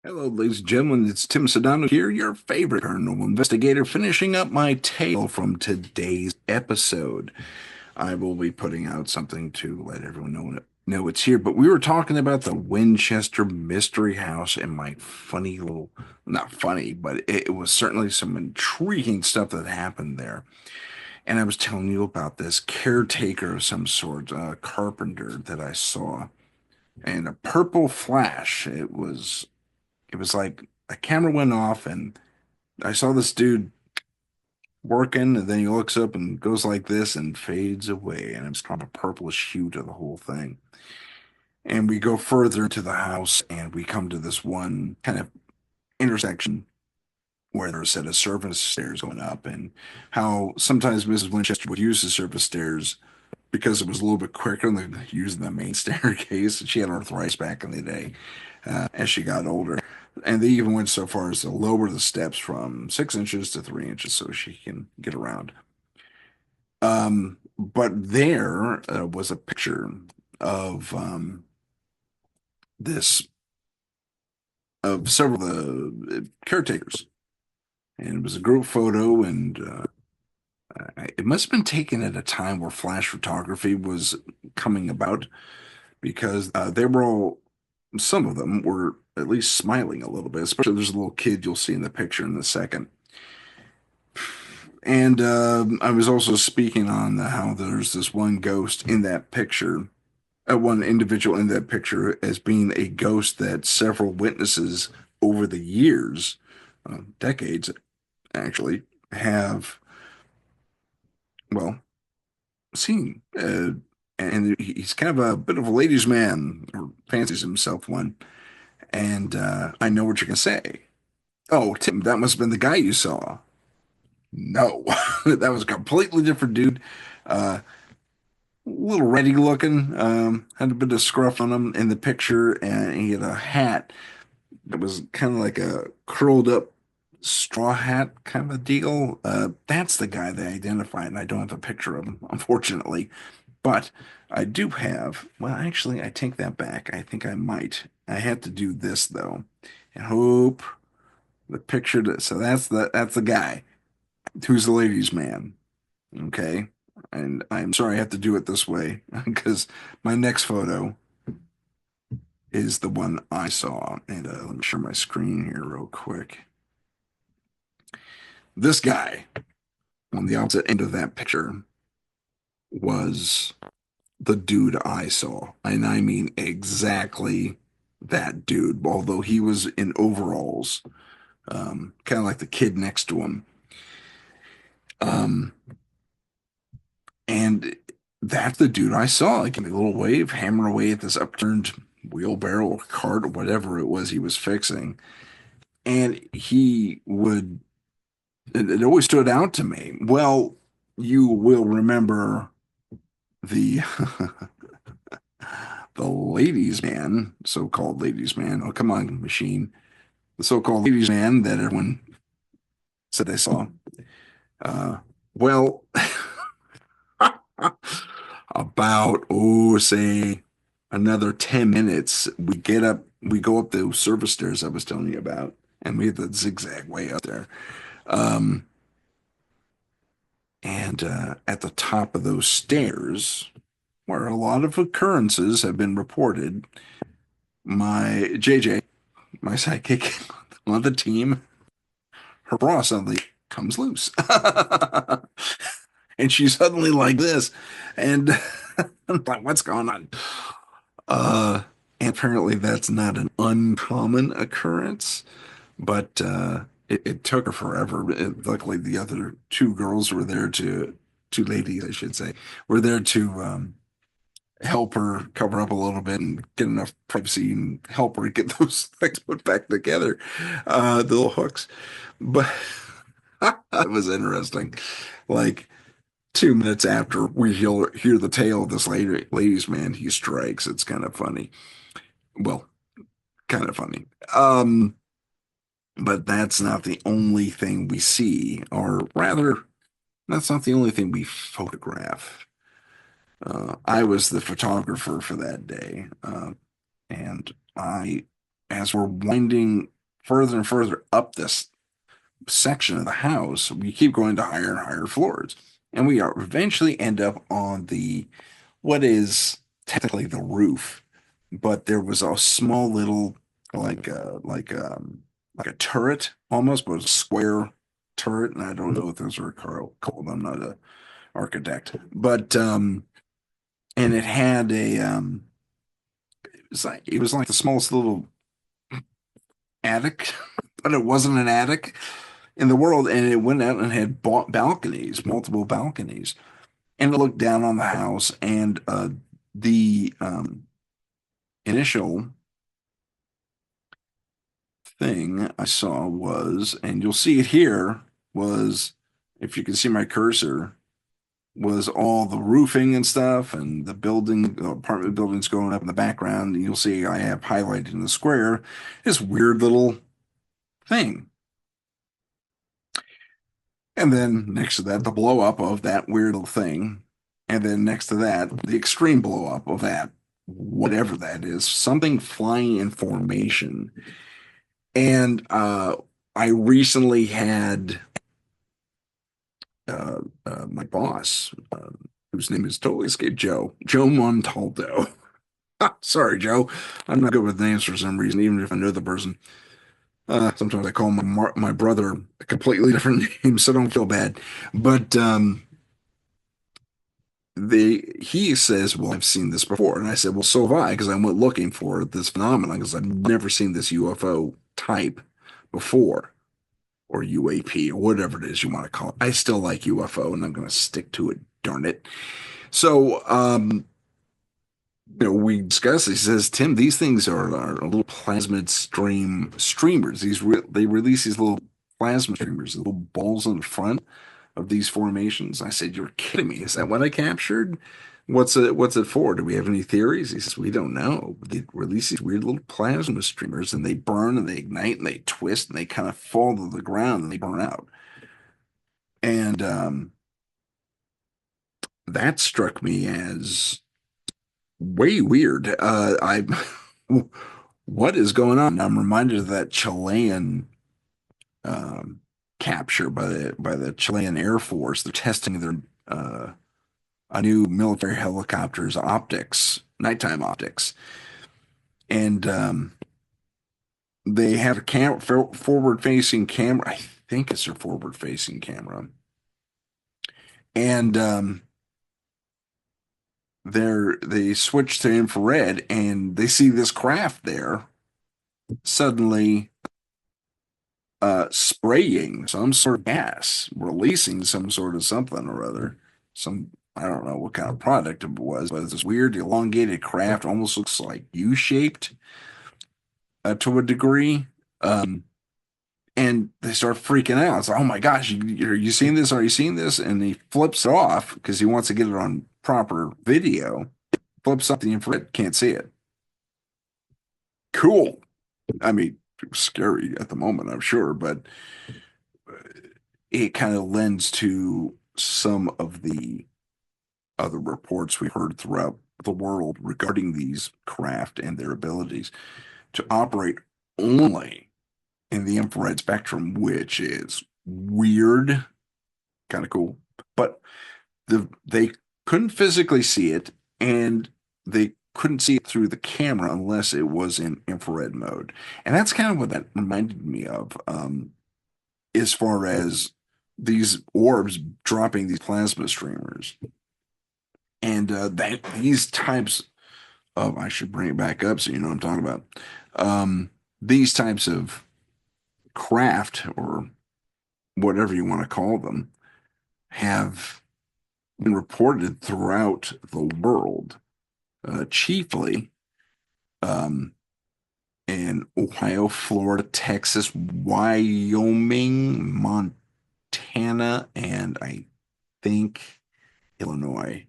Hello, ladies and gentlemen. It's Tim Sedano here, your favorite paranormal investigator, finishing up my tale from today's episode. I will be putting out something to let everyone know it's here. But we were talking about the Winchester Mystery House and my funny little, not funny, but it was certainly some intriguing stuff that happened there. And I was telling you about this caretaker of some sort, a carpenter that I saw, and a purple flash. It was like a camera went off and I saw this dude working, and then he looks up and goes like this and fades away. And it's kind of a purplish hue to the whole thing. And we go further into the house and we come to this one kind of intersection where there's a set of service stairs going up, and how sometimes Mrs. Winchester would use the service stairs because it was a little bit quicker than using the main staircase. She had arthritis back in the day as she got older. And they even went so far as to lower the steps from 6 inches to 3 inches so she can get around. But there was a picture of this of several of the caretakers, and it was a group photo, and it must have been taken at a time where flash photography was coming about because they were all, some of them were at least smiling a little bit, especially there's a little kid you'll see in the picture in a second. And I was also speaking on how there's this one ghost in that picture, one individual in that picture as being a ghost that several witnesses over the years, decades actually, have, well, seen. And he's kind of a bit of a ladies' man, or fancies himself one. And I know what you're going to say. Oh, Tim, that must have been the guy you saw. No, that was a completely different dude. A little ratty looking, had a bit of scruff on him in the picture, and he had a hat that was kind of like a curled up straw hat kind of a deal. That's the guy they identified, and I don't have a picture of him, unfortunately. But I do have, well, actually, I take that back. I think I might. I have to do this though, and hope the picture. So that's the guy who's the ladies' man. Okay. And I'm sorry I have to do it this way because my next photo is the one I saw. And let me share my screen here real quick. This guy on the opposite end of that picture was the dude I saw. And I mean exactly that dude, although he was in overalls, kind of like the kid next to him. Um, And that's the dude I saw. Like, give me a little wave, hammer away at this upturned wheelbarrow or cart or whatever it was he was fixing. And he would, it always stood out to me. Well, you will remember the the ladies' man, so-called ladies' man. Oh, come on, machine. The so-called ladies' man that everyone said they saw. Uh, well, about, oh, say another 10 minutes, we go up those service stairs I was telling you about, and we have the zigzag way up there. Um, and at the top of those stairs, where a lot of occurrences have been reported, my JJ, my sidekick on the team, her bra suddenly comes loose. And she's suddenly like this. And I'm like, what's going on? Uh, and apparently that's not an uncommon occurrence, but it took her forever. Luckily, the other two girls were there two ladies, I should say, were there to help her cover up a little bit and get enough privacy and help her get those things put back together, the little hooks. But it was interesting. Like, 2 minutes after we hear the tale of this ladies' man, he strikes. It's kind of funny. Well, kind of funny. But that's not the only thing we see, or rather, that's not the only thing we photograph. I was the photographer for that day, and as we're winding further and further up this section of the house. We keep going to higher and higher floors, and we are eventually end up on the what is technically the roof, but there was a small little like a turret almost, but a square turret, and I don't know what those are called. I'm not a architect, but and it had a it was like the smallest little attic, but it wasn't an attic in the world, and it went out and had balconies, multiple balconies, and it looked down on the house, and the initial thing I saw was, and you'll see it here, was if you can see my cursor, was all the roofing and stuff and the apartment buildings going up in the background. And you'll see I have highlighted in the square this weird little thing. And then next to that, the blow up of that weird little thing. And then next to that, the extreme blow up of that, whatever that is, something flying in formation. And I recently had my boss, whose name is totally escaped, Joe Montaldo. Sorry, Joe. I'm not good with names for some reason, even if I know the person. Sometimes I call my brother a completely different name, so don't feel bad. But he says, "Well, I've seen this before," and I said, "Well, so have I," because I went looking for this phenomenon because I've never seen this UFO type before, or UAP, or whatever it is you want to call it. I still like UFO, and I'm going to stick to it. Darn it! So, we discussed. He says, Tim, these things are little plasmid streamers. They release these little plasma streamers, little balls on the front of these formations. I said, "You're kidding me? Is that what I captured? What's it for? Do we have any theories?" He says, "We don't know. They release these weird little plasma streamers, and they burn and they ignite and they twist and they kind of fall to the ground and they burn out." And that struck me as way weird. What is going on? I'm reminded of that Chilean um, capture by the Chilean Air Force. They're testing their a new military helicopter's optics, nighttime optics, and they have a forward-facing camera. I think it's a forward-facing camera, and they switch to infrared, and they see this craft there suddenly spraying some sort of gas, releasing some sort of something or other. I don't know what kind of product it was, but it's this weird elongated craft, almost looks like U-shaped to a degree. Um, and they start freaking out. It's like, "Oh my gosh, are you seeing this? Are you seeing this?" And he flips it off because he wants to get it on proper video. Flips up the infrared, can't see it. Cool. I mean, it was scary at the moment, I'm sure, but it kind of lends to some of the other reports we've heard throughout the world regarding these craft and their abilities to operate only in the infrared spectrum, which is weird, kind of cool. But they couldn't physically see it, and they couldn't see it through the camera unless it was in infrared mode. And that's kind of what that reminded me of, as far as these orbs dropping these plasma streamers. And these types of, I should bring it back up so you know what I'm talking about. These types of craft, or whatever you want to call them, have been reported throughout the world, chiefly in Ohio, Florida, Texas, Wyoming, Montana, and I think Illinois.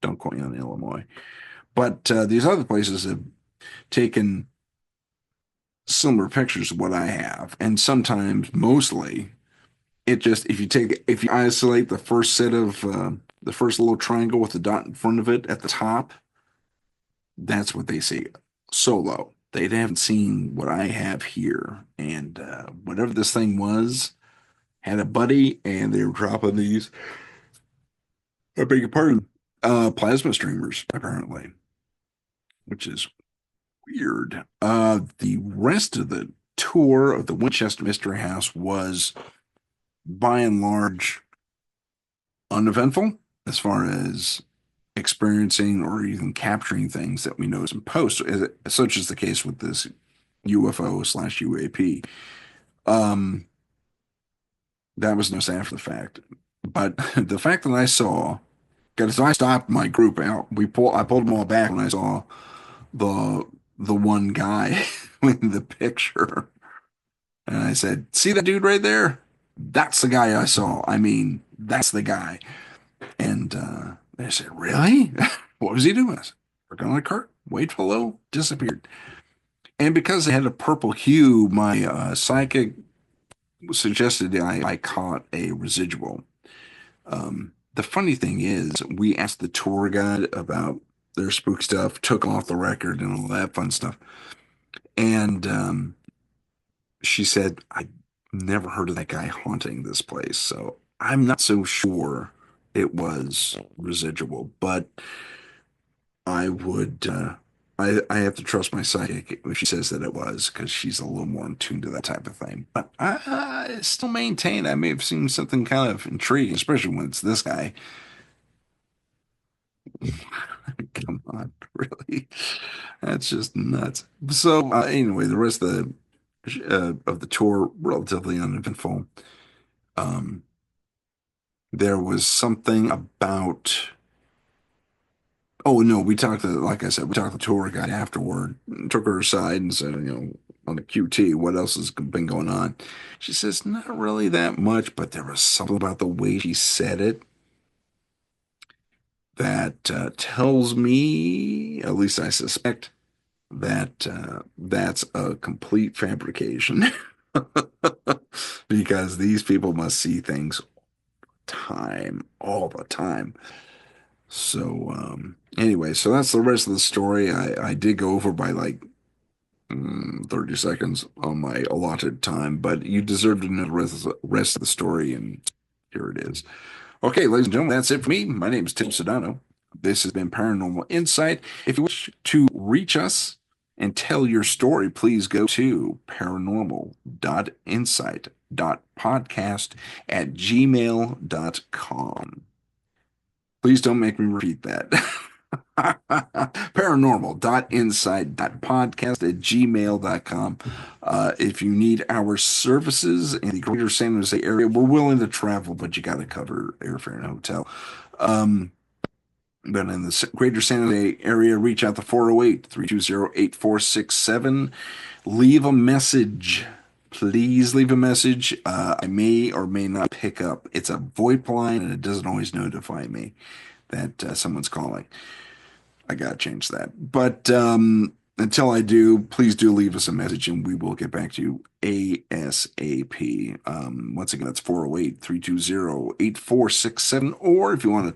Don't quote me on Illinois. But these other places have taken similar pictures of what I have. And sometimes, mostly, it just, if you isolate the first set of, the first little triangle with the dot in front of it at the top, that's what they see solo. They haven't seen what I have here. And whatever this thing was, had a buddy, and they were dropping these, I beg your pardon, plasma streamers, apparently, which is weird. The rest of the tour of the Winchester Mystery House was, by and large, uneventful as far as experiencing or even capturing things that we notice in post, such as the case with this UFO slash UAP. Um, that was no after the fact. But the fact that I saw, because I stopped my group out, I pulled them all back when I saw the the one guy in the picture, and I said, "See that dude right there? That's the guy I saw. I mean, that's the guy." And they said, "Really? What was he doing?" I said, "Working on a cart. Wait hello, disappeared." And because it had a purple hue, my psychic suggested I caught a residual. The funny thing is, we asked the tour guide about their spook stuff, took off the record and all that fun stuff. And she said, I never heard of that guy haunting this place. So I'm not so sure it was residual, but I would, I have to trust my psychic if she says that it was, because she's a little more in tune to that type of thing. But I still maintain I may have seen something kind of intriguing, especially when it's this guy. Come on, really? That's just nuts. So anyway, the rest of the tour relatively uneventful. Um, there was something about. Oh no, we talked to, like I said, we talked to the tour guide afterward, took her aside and said, on the QT, what else has been going on? She says, not really that much, but there was something about the way she said it that tells me, at least I suspect, that that's a complete fabrication because these people must see things all the time. So anyway, so that's the rest of the story. I did go over by like 30 seconds on my allotted time, but you deserve to know the rest of the story, and here it is. Okay, ladies and gentlemen, that's it for me. My name is Tim Sedano. This has been Paranormal Insight. If you wish to reach us and tell your story, please go to paranormal.insight.podcast@gmail.com. Please don't make me repeat that. Paranormal.insight.podcast@gmail.com. If you need our services in the greater San Jose area, we're willing to travel, but you got to cover airfare and hotel. Um, but in the greater San Jose area, reach out to 408-320-8467. Leave a message. Please leave a message. I may or may not pick up. It's a VoIP line, and it doesn't always notify me that someone's calling. I gotta change that. But until I do, please do leave us a message and we will get back to you ASAP. Once again, that's 408-320-8467. Or if you want to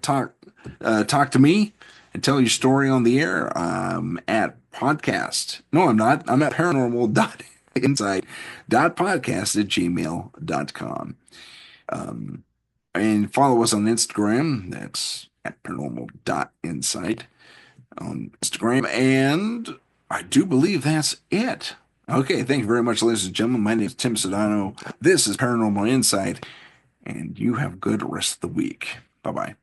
talk to me and tell your story on the air, at podcast. No, I'm not. I'm at paranormal.insight.podcast@gmail.com. And follow us on Instagram. That's at paranormal.insight on Instagram. And I do believe that's it. Okay, thank you very much, ladies and gentlemen. My name is Tim Sedano. This is Paranormal Insight, and you have a good rest of the week. Bye bye.